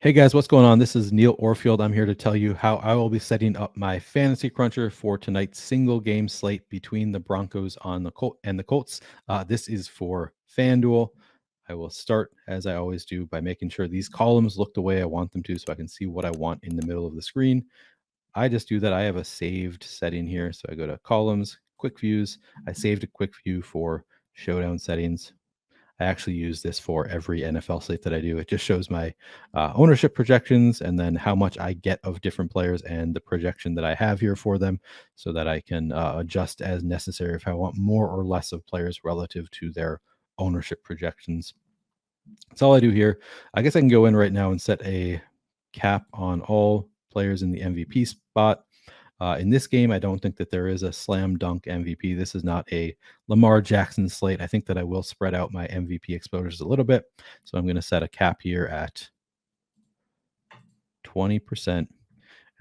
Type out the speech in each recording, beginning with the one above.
Hey guys, what's going on? This is Neil Orfield. I'm here to tell you how I will be setting up my fantasy cruncher for tonight's single game slate between the Broncos on the Colts. This is for FanDuel. I will start as I always do by making sure these columns look the way I want them to so I can see what I want in the middle of the screen. I just do that. I have a saved setting here. So I go to columns, quick views. I saved a quick view for showdown settings. I actually use this for every NFL slate that I do. It just shows my ownership projections and then how much I get of different players and the projection that I have here for them so that I can adjust as necessary if I want more or less of players relative to their ownership projections. That's all I do here. I guess I can go in right now and set a cap on all players in the MVP spot. In this game, I don't think that there is a slam dunk MVP. This is not a Lamar Jackson slate. I think that I will spread out my MVP exposures a little bit. So I'm going to set a cap here at 20%.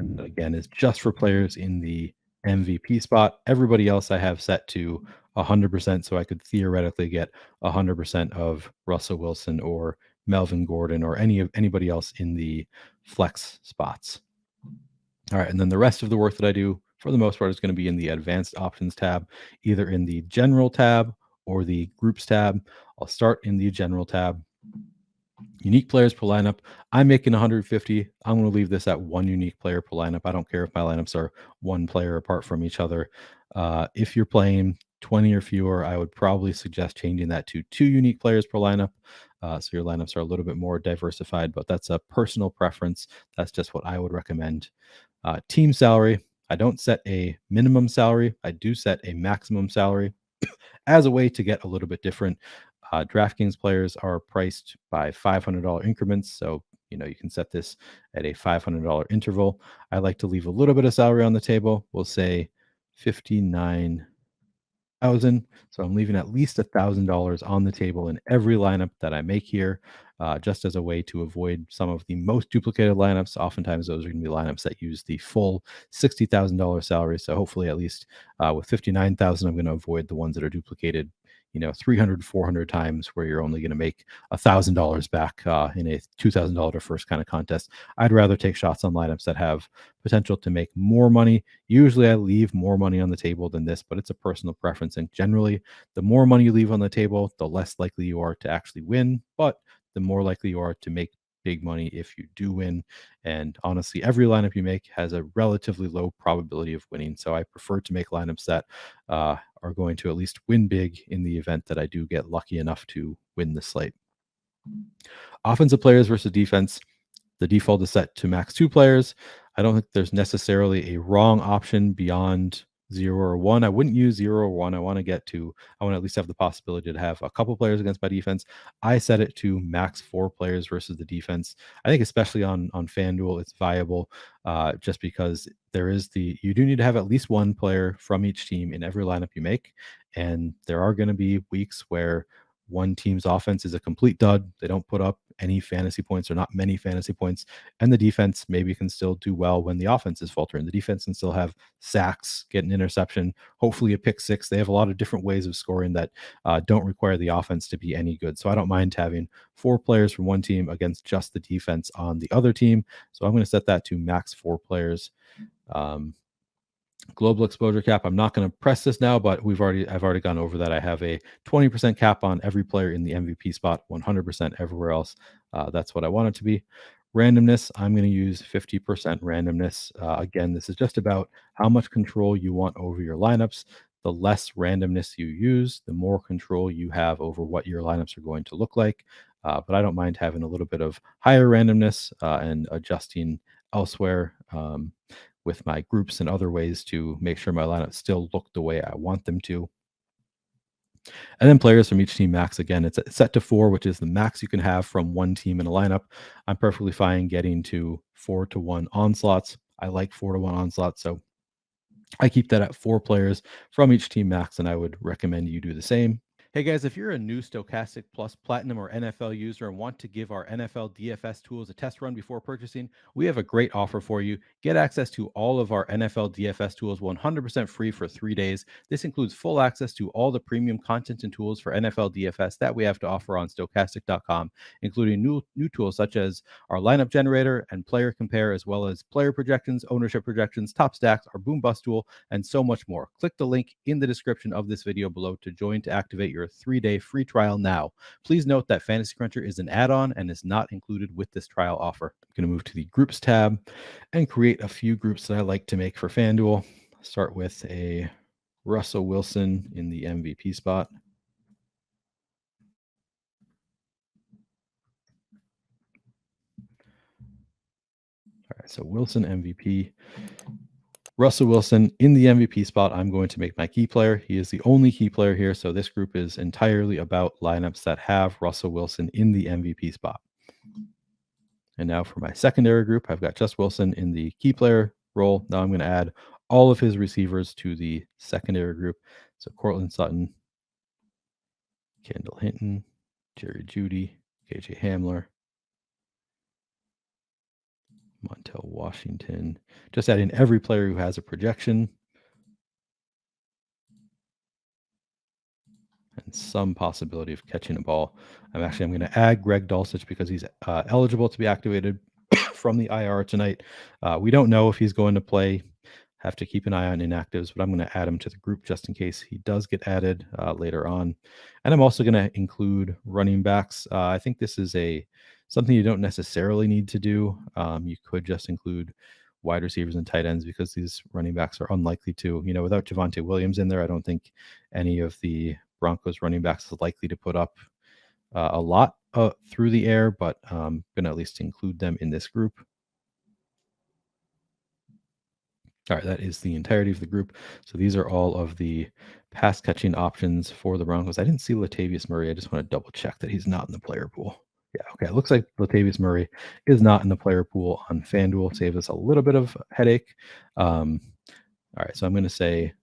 And again, it's just for players in the MVP spot. Everybody else I have set to 100%. So I could theoretically get 100% of Russell Wilson or Melvin Gordon or anybody else in the flex spots. All right, and then the rest of the work that I do, for the most part, is going to be in the advanced options tab, either in the general tab or the groups tab. I'll start in the general tab. Unique players per lineup. I'm making 150. I'm going to leave this at one unique player per lineup. I don't care if my lineups are one player apart from each other. If you're playing 20 or fewer, I would probably suggest changing that to two unique players per lineup. So your lineups are a little bit more diversified, but that's a personal preference. That's just what I would recommend. Team salary. I don't set a minimum salary. I do set a maximum salary as a way to get a little bit different. DraftKings players are priced by $500 increments. So, you can set this at a $500 interval. I like to leave a little bit of salary on the table. We'll say 59,000. So I'm leaving at least $1,000 on the table in every lineup that I make here, just as a way to avoid some of the most duplicated lineups. Oftentimes, those are going to be lineups that use the full $60,000 salary. So hopefully, at least with 59,000, I'm going to avoid the ones that are duplicated 300, 400 times where you're only going to make $1,000 back in a $2,000 first kind of contest. I'd rather take shots on lineups that have potential to make more money. Usually I leave more money on the table than this, but it's a personal preference. And generally, the more money you leave on the table, the less likely you are to actually win, but the more likely you are to make big money if you do win. And honestly, every lineup you make has a relatively low probability of winning. So I prefer to make lineups that are going to at least win big in the event that I do get lucky enough to win the slate. Offensive players versus defense. The default is set to max 2 players. I don't think there's necessarily a wrong option beyond 0 or 1. I wouldn't use 0 or 1. I want to at least have the possibility to have a couple players against my defense. I set it to max 4 players versus the defense. I think especially on FanDuel, it's viable just because you do need to have at least one player from each team in every lineup you make. And there are going to be weeks where one team's offense is a complete dud. They don't put up any fantasy points or not many fantasy points. And the defense maybe can still do well when the offense is faltering. The defense can still have sacks, get an interception, hopefully a pick six. They have a lot of different ways of scoring that don't require the offense to be any good. So I don't mind having 4 players from one team against just the defense on the other team. So I'm going to set that to max 4 players. Global exposure cap. I'm not going to press this now, but I've already gone over that. I have a 20% cap on every player in the MVP spot, 100% everywhere else. That's what I want it to be. Randomness, I'm going to use 50% randomness. Again, this is just about how much control you want over your lineups. The less randomness you use, the more control you have over what your lineups are going to look like. But I don't mind having a little bit of higher randomness and adjusting elsewhere with my groups and other ways to make sure my lineups still look the way I want them to. And then players from each team max. Again, it's set to 4, which is the max you can have from one team in a lineup. I'm perfectly fine getting to 4-to-1 onslaughts. I like 4-to-1 onslaughts, so I keep that at 4 players from each team max, and I would recommend you do the same. Hey guys, if you're a new Stokastic Plus Platinum or NFL user and want to give our NFL DFS tools a test run before purchasing, we have a great offer for you. Get access to all of our NFL DFS tools 100% free for 3 days. This includes full access to all the premium content and tools for NFL DFS that we have to offer on stokastic.com, including new tools such as our lineup generator and player compare, as well as player projections, ownership projections, top stacks, our boom bust tool, and so much more. Click the link in the description of this video below to join to activate your 3-day free trial now. Please note that Fantasy Cruncher is an add-on and is not included with this trial offer. I'm going to move to the groups tab and create a few groups that I like to make for FanDuel. Start with a Russell Wilson in the MVP spot. All right, so Wilson MVP. Russell Wilson in the MVP spot, I'm going to make my key player. He is the only key player here, so this group is entirely about lineups that have Russell Wilson in the MVP spot. And now for my secondary group, I've got just Wilson in the key player role. Now I'm going to add all of his receivers to the secondary group. So Cortland Sutton, Kendall Hinton, Jerry Jeudy, KJ Hamler, Montel Washington. Just adding every player who has a projection and some possibility of catching a ball. I'm going to add Greg Dulcich because he's eligible to be activated from the IR tonight. We don't know if he's going to play. Have to keep an eye on inactives, but I'm going to add him to the group just in case he does get added later on. And I'm also going to include running backs. I think this is something you don't necessarily need to do. You could just include wide receivers and tight ends because these running backs are unlikely to, without Javonte Williams in there, I don't think any of the Broncos running backs is likely to put up a lot through the air, but I'm going to at least include them in this group. All right, that is the entirety of the group. So these are all of the pass catching options for the Broncos. I didn't see Latavius Murray. I just want to double check that he's not in the player pool. Yeah, okay. It looks like Latavius Murray is not in the player pool on FanDuel. Saves us a little bit of headache. All right, so I'm going to say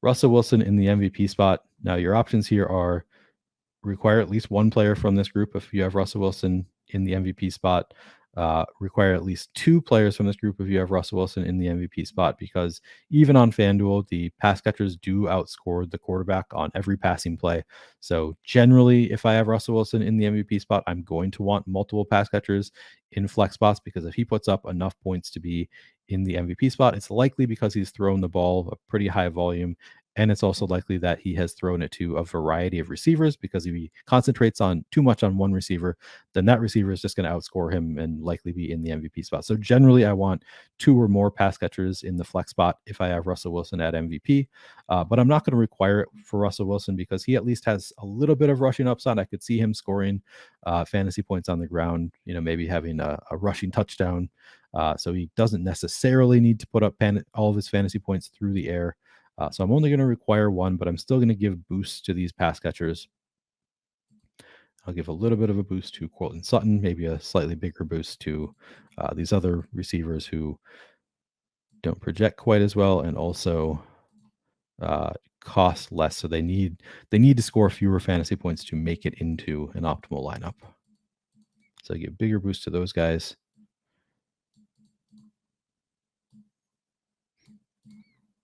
Russell Wilson in the MVP spot. Now your options here are require at least one player from this group if you have Russell Wilson in the MVP spot. Require at least two players from this group if you have Russell Wilson in the MVP spot, because even on FanDuel, the pass catchers do outscore the quarterback on every passing play. So generally, if I have Russell Wilson in the MVP spot, I'm going to want multiple pass catchers in flex spots, because if he puts up enough points to be in the MVP spot, it's likely because he's thrown the ball a pretty high volume. And it's also likely that he has thrown it to a variety of receivers, because if he concentrates on too much on one receiver, then that receiver is just going to outscore him and likely be in the MVP spot. So generally, I want two or more pass catchers in the flex spot if I have Russell Wilson at MVP. But I'm not going to require it for Russell Wilson because he at least has a little bit of rushing upside. I could see him scoring fantasy points on the ground, maybe having a rushing touchdown. So he doesn't necessarily need to put up all of his fantasy points through the air. So I'm only going to require one, but I'm still going to give boosts to these pass catchers. I'll give a little bit of a boost to Cortland Sutton, maybe a slightly bigger boost to these other receivers who don't project quite as well and also cost less. So they need to score fewer fantasy points to make it into an optimal lineup. So I give bigger boost to those guys.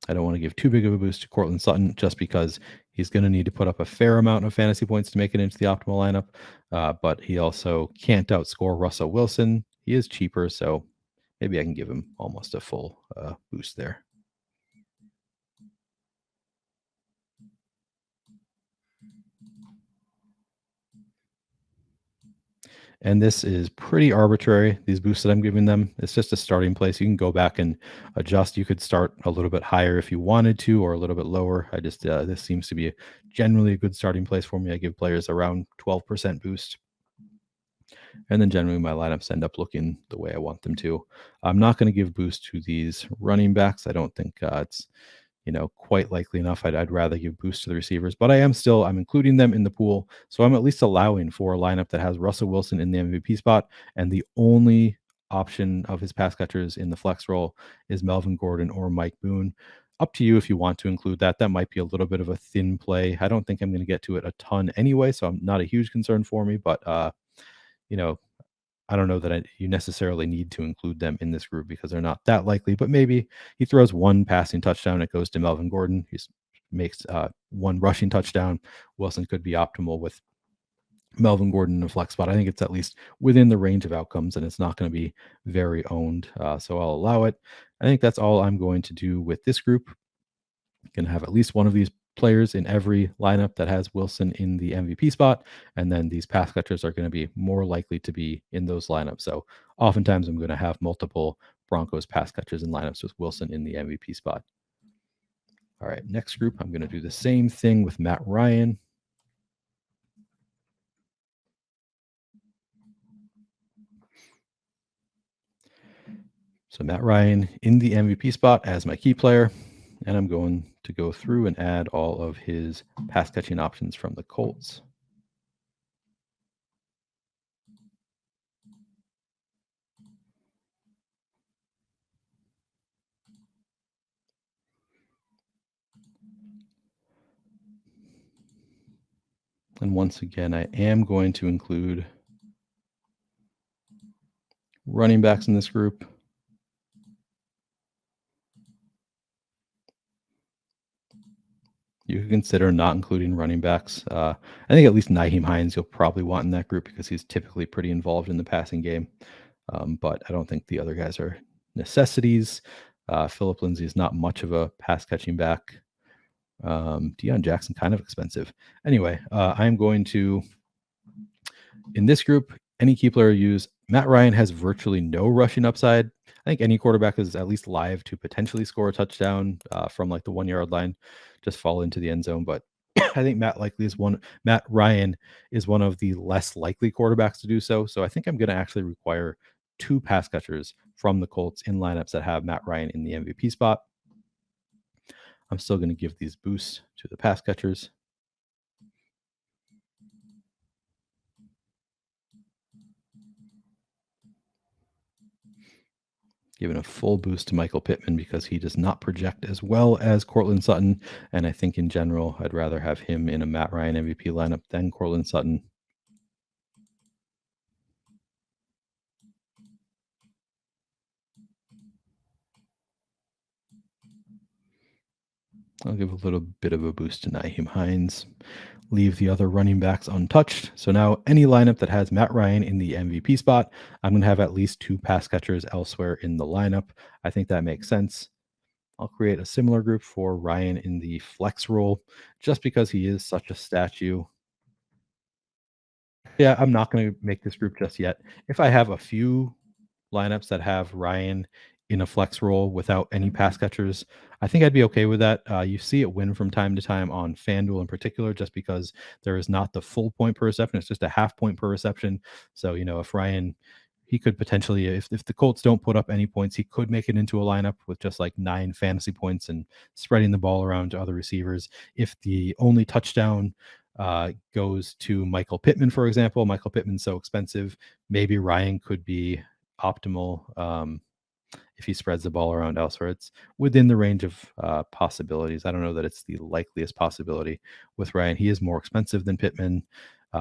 I don't want to give too big of a boost to Cortland Sutton just because he's going to need to put up a fair amount of fantasy points to make it into the optimal lineup. But he also can't outscore Russell Wilson. He is cheaper, so maybe I can give him almost a full boost there. And this is pretty arbitrary, these boosts that I'm giving them. It's just a starting place. You can go back and adjust. You could start a little bit higher if you wanted to, or a little bit lower. I just, this seems to be generally a good starting place for me. I give players around 12% boost. And then generally my lineups end up looking the way I want them to. I'm not going to give boost to these running backs. I don't think it's quite likely enough. I'd rather give boost to the receivers, but I'm including them in the pool. So I'm at least allowing for a lineup that has Russell Wilson in the MVP spot. And the only option of his pass catchers in the flex role is Melvin Gordon or Mike Boone. up to you if you want to include that. That might be a little bit of a thin play. I don't think I'm going to get to it a ton anyway, so I'm not a huge concern for me. But you know, I don't know that you necessarily need to include them in this group because they're not that likely. But maybe he throws one passing touchdown, it goes to Melvin Gordon. He makes one rushing touchdown. Wilson could be optimal with Melvin Gordon in a flex spot. I think it's at least within the range of outcomes, and it's not going to be very owned. So I'll allow it. I think that's all I'm going to do with this group. Going to have at least one of these players in every lineup that has Wilson in the MVP spot, and then these pass catchers are going to be more likely to be in those lineups. So oftentimes I'm going to have multiple Broncos pass catchers in lineups with Wilson in the MVP spot. All right, next group, I'm going to do the same thing with Matt Ryan. So Matt Ryan in the MVP spot as my key player, and I'm going to go through and add all of his pass catching options from the Colts. And once again, I am going to include running backs in this group. You could consider not including running backs. I think at least Nyheim Hines you'll probably want in that group because he's typically pretty involved in the passing game. But I don't think the other guys are necessities. Philip Lindsay is not much of a pass catching back. Deion Jackson, kind of expensive. Anyway, I'm going to, in this group, any key player use. Matt Ryan has virtually no rushing upside. I think any quarterback is at least live to potentially score a touchdown from like the 1 yard line, just fall into the end zone. But I think Matt Ryan is one of the less likely quarterbacks to do so. So I think I'm going to actually require 2 pass catchers from the Colts in lineups that have Matt Ryan in the MVP spot. I'm still going to give these boosts to the pass catchers. Giving a full boost to Michael Pittman because he does not project as well as Courtland Sutton. And I think in general, I'd rather have him in a Matt Ryan MVP lineup than Courtland Sutton. I'll give a little bit of a boost to Nyheim Hines. Leave the other running backs untouched. So now any lineup that has Matt Ryan in the MVP spot, I'm going to have at least 2 pass catchers elsewhere in the lineup. I think that makes sense. I'll create a similar group for Ryan in the flex role just because he is such a statue. Yeah, I'm not going to make this group just yet. If I have a few lineups that have Ryan in a flex role without any pass catchers, I think I'd be okay with that. You see it win from time to time on FanDuel in particular, just because there is not the full point per reception. It's just a half point per reception. So, if Ryan, he could potentially, if the Colts don't put up any points, he could make it into a lineup with just like 9 fantasy points and spreading the ball around to other receivers. If the only touchdown goes to Michael Pittman, for example, Michael Pittman's so expensive, maybe Ryan could be optimal if he spreads the ball around elsewhere. It's within the range of possibilities. I don't know that it's the likeliest possibility with Ryan. He is more expensive than Pittman.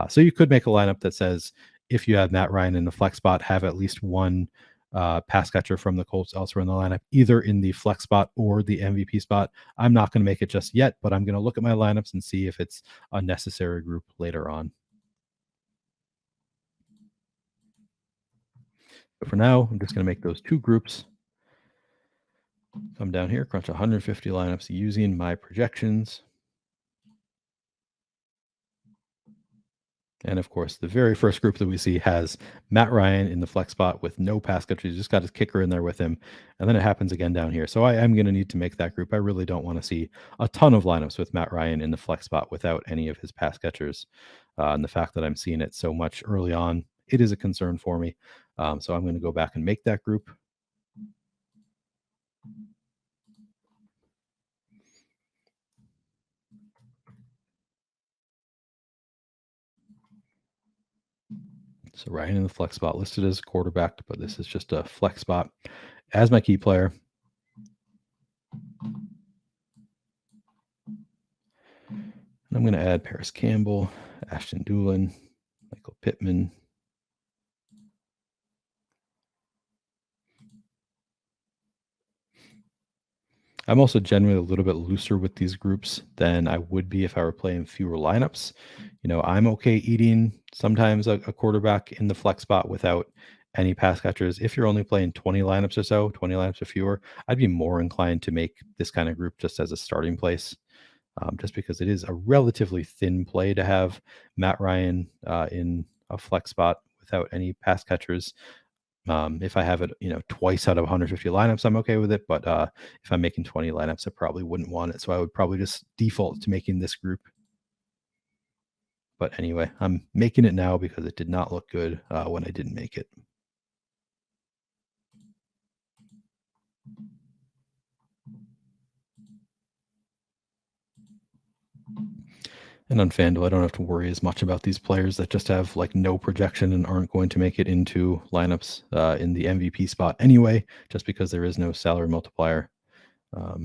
So you could make a lineup that says if you have Matt Ryan in the flex spot, have at least one pass catcher from the Colts elsewhere in the lineup, either in the flex spot or the MVP spot. I'm not going to make it just yet, but I'm going to look at my lineups and see if it's a necessary group later on. But for now, I'm just going to make those 2 groups. Come down here, crunch 150 lineups using my projections. And of course, the very first group that we see has Matt Ryan in the flex spot with no pass catcher. He's just got his kicker in there with him. And then it happens again down here. So I am going to need to make that group. I really don't want to see a ton of lineups with Matt Ryan in the flex spot without any of his pass catchers. And the fact that I'm seeing it so much early on, it is a concern for me. So I'm going to go back and make that group. So Ryan in the flex spot listed as quarterback, but this is just a flex spot as my key player. I'm going to add Paris Campbell, Ashton Doolin, Michael Pittman. I'm also generally a little bit looser with these groups than I would be if I were playing fewer lineups. I'm okay eating sometimes a quarterback in the flex spot without any pass catchers. If you're only playing 20 lineups or so, 20 lineups or fewer, I'd be more inclined to make this kind of group just as a starting place, just because it is a relatively thin play to have Matt Ryan in a flex spot without any pass catchers. If I have it, twice out of 150 lineups, I'm okay with it. But if I'm making 20 lineups, I probably wouldn't want it. So I would probably just default to making this group. But anyway, I'm making it now because it did not look good when I didn't make it. And on FanDuel, I don't have to worry as much about these players that just have like no projection and aren't going to make it into lineups in the MVP spot anyway, just because there is no salary multiplier. I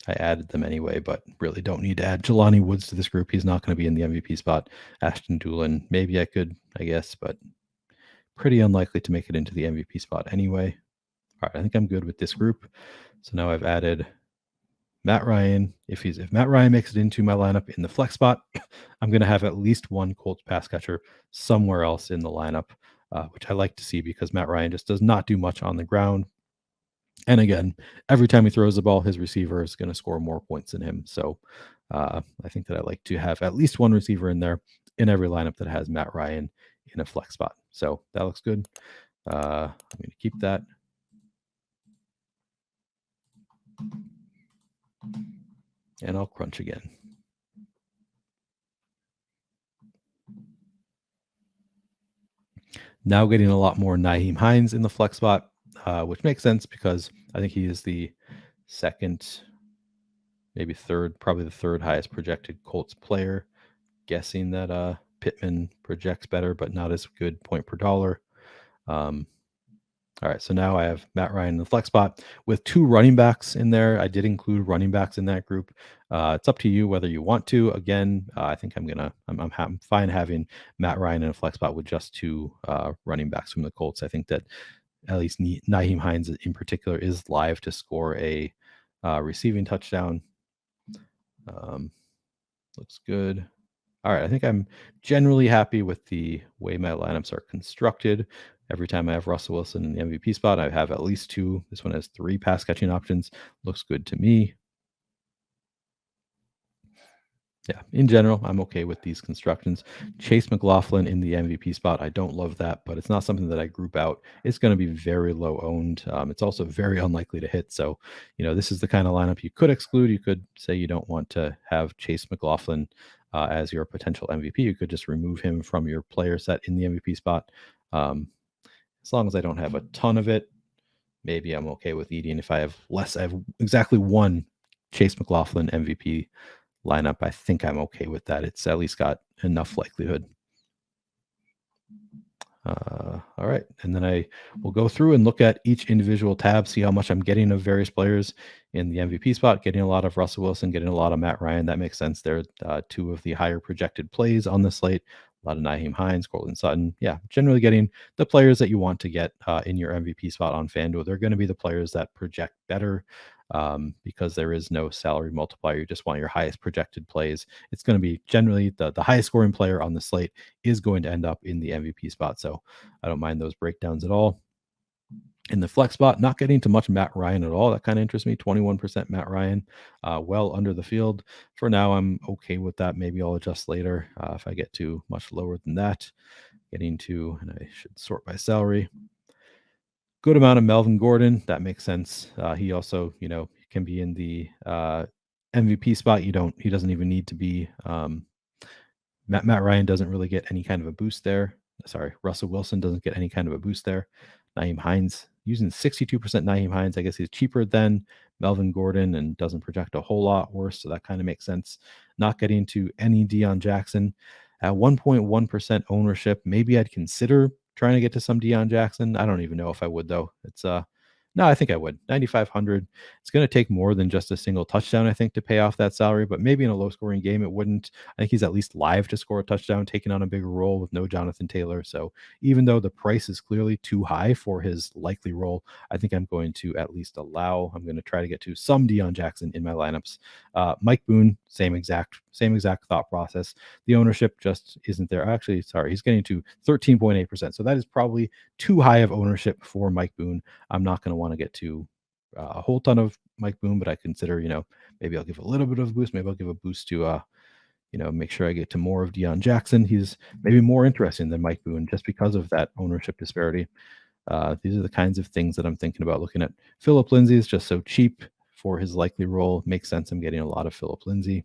added them anyway, but really don't need to add Jelani Woods to this group. He's not going to be in the MVP spot. Ashton Doolin, maybe I could, I guess, but pretty unlikely to make it into the MVP spot anyway. All right, I think I'm good with this group. So now I've added Matt Ryan. If Matt Ryan makes it into my lineup in the flex spot, I'm going to have at least one Colts pass catcher somewhere else in the lineup, which I like to see because Matt Ryan just does not do much on the ground. And again, every time he throws the ball, his receiver is going to score more points than him. So I think that I like to have at least one receiver in there in every lineup that has Matt Ryan in a flex spot. So that looks good. I'm going to keep that. And I'll crunch again. Now getting a lot more Nyheim Hines in the flex spot, which makes sense because I think he is the second, maybe third, probably the third highest projected Colts player. Guessing that Pittman projects better, but not as good point per dollar. All right, so now I have Matt Ryan in the flex spot with two running backs in there. I did include running backs in that group. It's up to you whether you want to. Again, I think I'm fine having Matt Ryan in a flex spot with just two running backs from the Colts. I think that at least Nyheim Hines in particular is live to score a receiving touchdown. Looks good. All right, I think I'm generally happy with the way my lineups are constructed. Every time I have Russell Wilson in the MVP spot, I have at least two. This one has 3 pass catching options. Looks good to me. Yeah, in general, I'm okay with these constructions. Chase McLaughlin in the MVP spot, I don't love that, but it's not something that I group out. It's going to be very low owned. It's also very unlikely to hit. So, this is the kind of lineup you could exclude. You could say you don't want to have Chase McLaughlin as your potential MVP. You could just remove him from your player set in the MVP spot. As long as I don't have a ton of it, maybe I'm okay with eating. If I have less, I have exactly one Chase McLaughlin MVP lineup. I think I'm okay with that. It's at least got enough likelihood. All right. And then I will go through and look at each individual tab, see how much I'm getting of various players in the MVP spot, getting a lot of Russell Wilson, getting a lot of Matt Ryan. That makes sense. They're 2 of the higher projected plays on the slate. A lot of Nyheim Hines, Cortland Sutton. Yeah, generally getting the players that you want to get in your MVP spot on FanDuel. They're going to be the players that project better because there is no salary multiplier. You just want your highest projected plays. It's going to be generally the highest scoring player on the slate is going to end up in the MVP spot. So I don't mind those breakdowns at all. In the flex spot, not getting to much Matt Ryan at all. That kind of interests me. 21% Matt Ryan, well under the field. For now, I'm okay with that. Maybe I'll adjust later if I get to much lower than that. Getting to, and I should sort by salary. Good amount of Melvin Gordon. That makes sense. He also, can be in the MVP spot. He doesn't even need to be. Matt Ryan doesn't really get any kind of a boost there. Sorry, Russell Wilson doesn't get any kind of a boost there. Nyheim Hines using 62% Nyheim Hines. I guess he's cheaper than Melvin Gordon and doesn't project a whole lot worse. So that kind of makes sense. Not getting to any Deion Jackson at 1.1% ownership. Maybe I'd consider trying to get to some Deion Jackson. I don't even know if I would though. It's No, I think I would. 9,500. It's going to take more than just a single touchdown, I think, to pay off that salary, but maybe in a low scoring game, it wouldn't. I think he's at least live to score a touchdown, taking on a bigger role with no Jonathan Taylor. So even though the price is clearly too high for his likely role, I think I'm going to at least I'm going to try to get to some Deion Jackson in my lineups. Mike Boone, same exact thought process. The ownership just isn't there. Actually, sorry, he's getting to 13.8%. So that is probably too high of ownership for Mike Boone. I'm not going to want to get to a whole ton of Mike Boone, but I consider, maybe I'll give a little bit of a boost. Maybe I'll give a boost to, make sure I get to more of Deion Jackson. He's maybe more interesting than Mike Boone just because of that ownership disparity. These are the kinds of things that I'm thinking about looking at. Philip Lindsay is just so cheap for his likely role. Makes sense. I'm getting a lot of Philip Lindsay.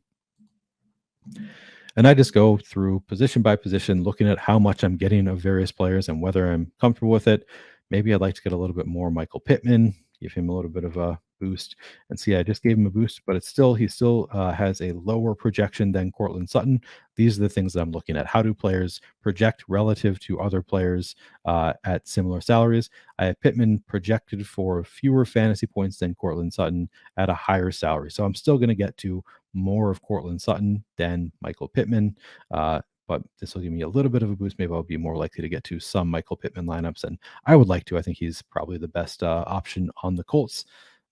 And I just go through position by position, looking at how much I'm getting of various players and whether I'm comfortable with it. Maybe I'd like to get a little bit more Michael Pittman, give him a little bit of a boost. And see, I just gave him a boost, but he still has a lower projection than Cortland Sutton. These are the things that I'm looking at. How do players project relative to other players at similar salaries? I have Pittman projected for fewer fantasy points than Cortland Sutton at a higher salary. So I'm still going to get to more of Cortland Sutton than Michael Pittman. But this will give me a little bit of a boost. Maybe I'll be more likely to get to some Michael Pittman lineups. And I would like to. I think he's probably the best option on the Colts.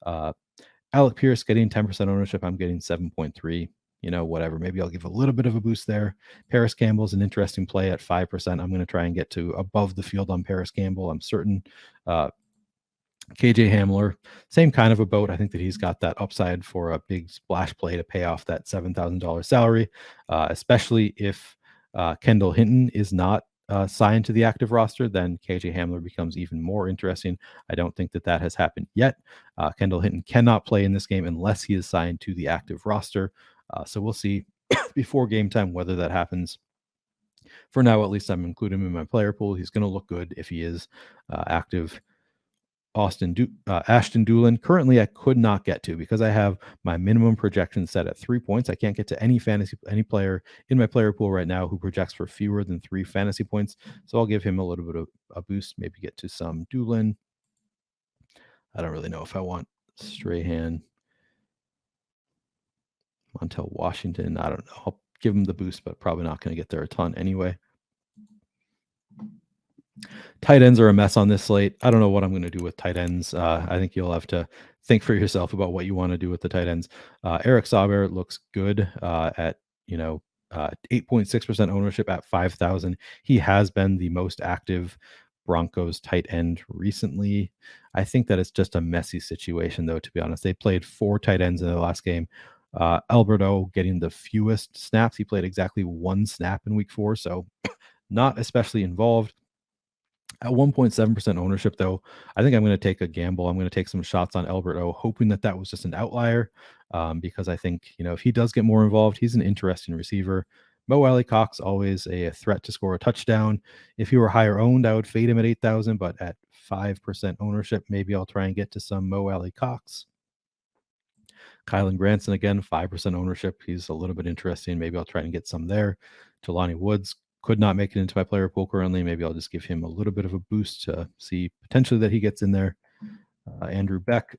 Alec Pierce getting 10% ownership. I'm getting 7.3. Whatever. Maybe I'll give a little bit of a boost there. Paris Campbell's an interesting play at 5%. I'm going to try and get to above the field on Paris Campbell. I'm certain. KJ Hamler, same kind of a boat. I think that he's got that upside for a big splash play to pay off that $7,000 salary, especially if Kendall Hinton is not signed to the active roster. Then KJ Hamler becomes even more interesting. I don't think that has happened yet. Kendall Hinton cannot play in this game unless he is signed to the active roster. So we'll see before game time whether that happens. For now, at least I'm including him in my player pool. He's going to look good if he is active. Ashton Doolin. Currently, I could not get to because I have my minimum projection set at 3 points. I can't get to any player in my player pool right now who projects for fewer than 3 fantasy points. So I'll give him a little bit of a boost, maybe get to some Doolin. I don't really know if I want Strahan, Montel Washington. I don't know. I'll give him the boost, but probably not going to get there a ton anyway. Tight ends are a mess on this slate. I don't know what I'm going to do with tight ends. I think you'll have to think for yourself about what you want to do with the tight ends. Eric Sauber looks good at 8.6% ownership at 5,000. He has been the most active Broncos tight end recently. I think that it's just a messy situation, though, to be honest. They played 4 tight ends in the last game. Alberto getting the fewest snaps. He played exactly 1 snap in week 4, so not especially involved. At 1.7% ownership, though, I think I'm going to take a gamble. I'm going to take some shots on Alberto, hoping that was just an outlier, because I think, if he does get more involved, he's an interesting receiver. Mo Alley Cox, always a threat to score a touchdown. If he were higher owned, I would fade him at 8,000, but at 5% ownership, maybe I'll try and get to some Mo Alley Cox. Kylan Granson, again, 5% ownership. He's a little bit interesting. Maybe I'll try and get some there. Jelani Woods could not make it into my player pool currently. Maybe I'll just give him a little bit of a boost to see potentially that he gets in there. Andrew Beck,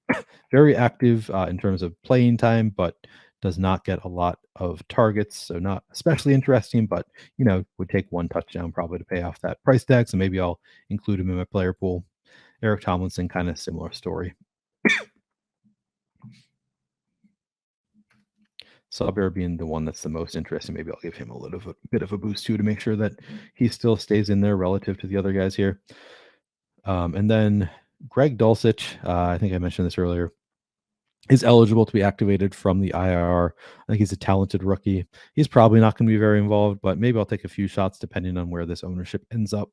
very active in terms of playing time, but does not get a lot of targets. So not especially interesting, but, would take 1 touchdown probably to pay off that price tag. So maybe I'll include him in my player pool. Eric Tomlinson, kind of similar story. Sauber being the one that's the most interesting. Maybe I'll give him a bit of a boost too to make sure that he still stays in there relative to the other guys here. And then Greg Dulcich, I think I mentioned this earlier, is eligible to be activated from the IR. I think he's a talented rookie. He's probably not going to be very involved, but maybe I'll take a few shots depending on where this ownership ends up.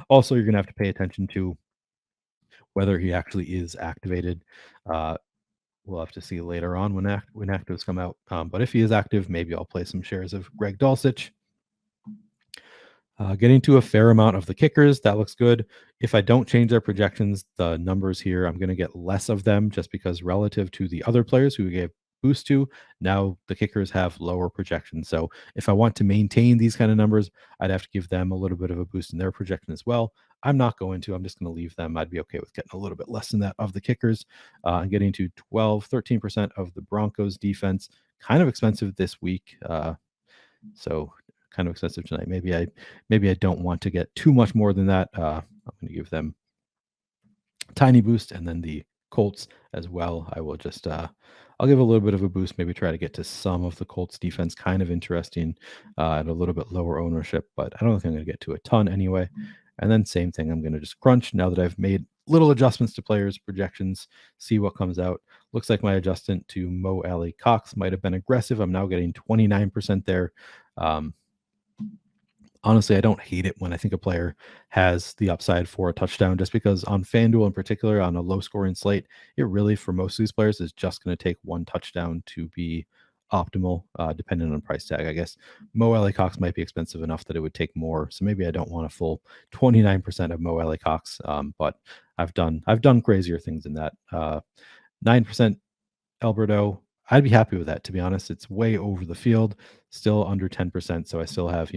Also, you're going to have to pay attention to whether he actually is activated. We'll have to see later on when actives come out. But if he is active, maybe I'll play some shares of Greg Dulcich. Getting to a fair amount of the kickers, that looks good. If I don't change their projections, the numbers here, I'm going to get less of them just because relative to the other players who gave boost to. Now the kickers have lower projections. So if I want to maintain these kind of numbers, I'd have to give them a little bit of a boost in their projection as well. I'm not going to. I'm just going to leave them. I'd be okay with getting a little bit less than that of the kickers and getting to 13% of the Broncos defense. Kind of expensive this week. So kind of expensive tonight. Maybe I don't want to get too much more than that. I'm going to give them tiny boost, and then the Colts as well. I will just I'll give a little bit of a boost, maybe try to get to some of the Colts defense. Kind of interesting at a little bit lower ownership, but I don't think I'm going to get to a ton anyway. And then same thing, I'm going to just crunch now that I've made little adjustments to players' projections, see what comes out. Looks like my adjustment to Mo Alley Cox might have been aggressive. I'm now getting 29% there. Honestly, I don't hate it when I think a player has the upside for a touchdown, just because on FanDuel in particular, on a low scoring slate, it really, for most of these players, is just going to take one touchdown to be optimal, depending on price tag. I guess Mo Alley Cox might be expensive enough that it would take more. So maybe I don't want a full 29% of Mo Alley Cox, but I've done crazier things in that. 9% Alberto, I'd be happy with that, to be honest. It's way over the field, still under 10%. So I still have,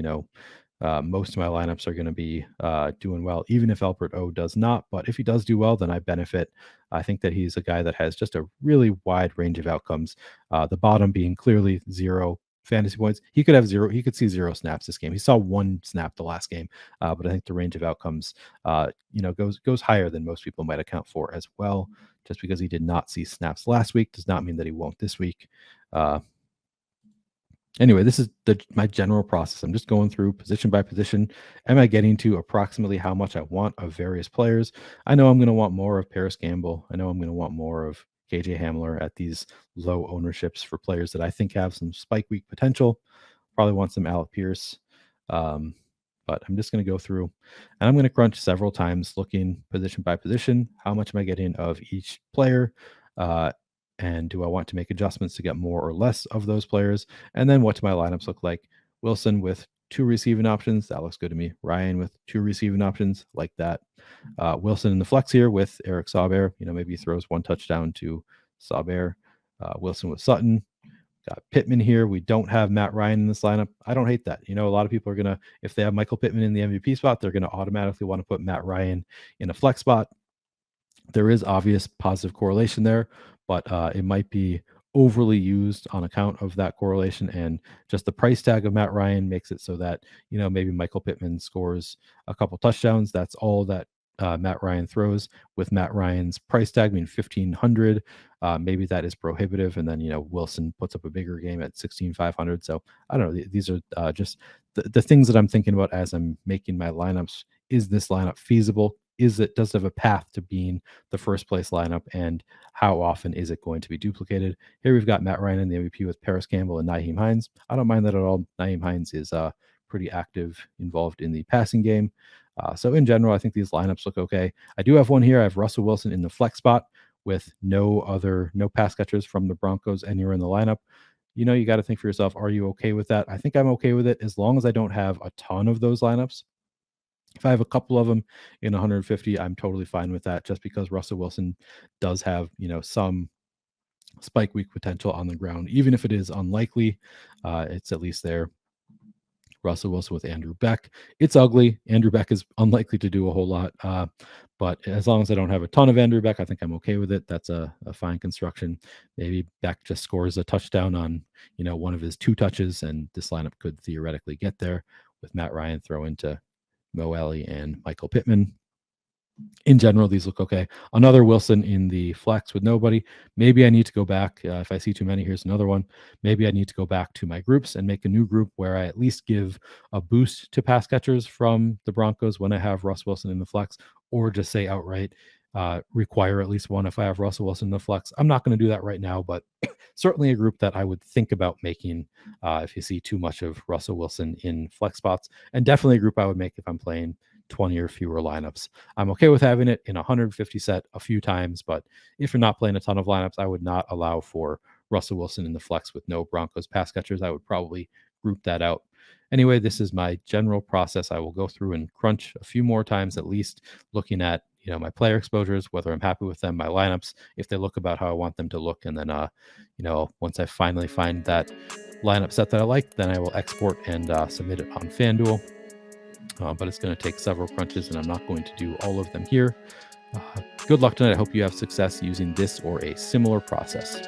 most of my lineups are going to be doing well, even if Albert O does not. But if he does do well, then I benefit. I think that he's a guy that has just a really wide range of outcomes. The bottom being clearly 0 fantasy points. He could have 0. He could see 0 snaps this game. He saw 1 snap the last game, but I think the range of outcomes, goes higher than most people might account for as well. Just because he did not see snaps last week does not mean that he won't this week. Anyway, this is my general process. I'm just going through position by position. Am I getting to approximately how much I want of various players? I know I'm going to want more of Paris Campbell. I know I'm going to want more of KJ Hamler at these low ownerships for players that I think have some spike week potential. Probably want some Alec Pierce. But I'm just going to go through and I'm going to crunch several times, looking position by position. How much am I getting of each player? And do I want to make adjustments to get more or less of those players? And then what do my lineups look like? Wilson with 2 receiving options. That looks good to me. Ryan with 2 receiving options, like that. Wilson in the flex here with Eric Sauber. Maybe he throws 1 touchdown to Sauber. Wilson with Sutton. Got Pittman here. We don't have Matt Ryan in this lineup. I don't hate that. A lot of people are going to, if they have Michael Pittman in the MVP spot, they're going to automatically want to put Matt Ryan in a flex spot. There is obvious positive correlation there, but it might be overly used on account of that correlation, and just the price tag of Matt Ryan makes it so that maybe Michael Pittman scores a couple touchdowns. That's all that Matt Ryan throws. With Matt Ryan's price tag being 1,500, maybe that is prohibitive, and then Wilson puts up a bigger game at 16,500. So I don't know. These are just the things that I'm thinking about as I'm making my lineups. Is this lineup feasible? Does it have a path to being the first place lineup, and how often is it going to be duplicated? Here we've got Matt Ryan in the MVP with Paris Campbell and Nyheim Hines. I don't mind that at all. Nyheim Hines is pretty active, involved in the passing game. So in general, I think these lineups look okay. I do have one here. I have Russell Wilson in the flex spot with no pass catchers from the Broncos anywhere in the lineup. You got to think for yourself, are you okay with that? I think I'm okay with it as long as I don't have a ton of those lineups. If I have a couple of them in 150, I'm totally fine with that, just because Russell Wilson does have, some spike week potential on the ground. Even if it is unlikely, it's at least there. Russell Wilson with Andrew Beck. It's ugly. Andrew Beck is unlikely to do a whole lot. But as long as I don't have a ton of Andrew Beck, I think I'm okay with it. That's a fine construction. Maybe Beck just scores a touchdown on, one of his 2 touches, and this lineup could theoretically get there with Matt Ryan throw into Mo Alley and Michael Pittman. In general, these look okay. Another Wilson in the flex with nobody. Maybe I need to go back. If I see too many, here's another one. Maybe I need to go back to my groups and make a new group where I at least give a boost to pass catchers from the Broncos when I have Russ Wilson in the flex, or just say outright, require at least one if I have Russell Wilson in the flex. I'm not going to do that right now, but certainly a group that I would think about making if you see too much of Russell Wilson in flex spots, and definitely a group I would make if I'm playing 20 or fewer lineups. I'm okay with having it in 150 set a few times, but if you're not playing a ton of lineups, I would not allow for Russell Wilson in the flex with no Broncos pass catchers. I would probably group that out. Anyway, this is my general process. I will go through and crunch a few more times at least, looking at, my player exposures, whether I'm happy with them, my lineups, if they look about how I want them to look. And then, once I finally find that lineup set that I like, then I will export and submit it on FanDuel. But it's going to take several crunches, and I'm not going to do all of them here. Good luck tonight. I hope you have success using this or a similar process.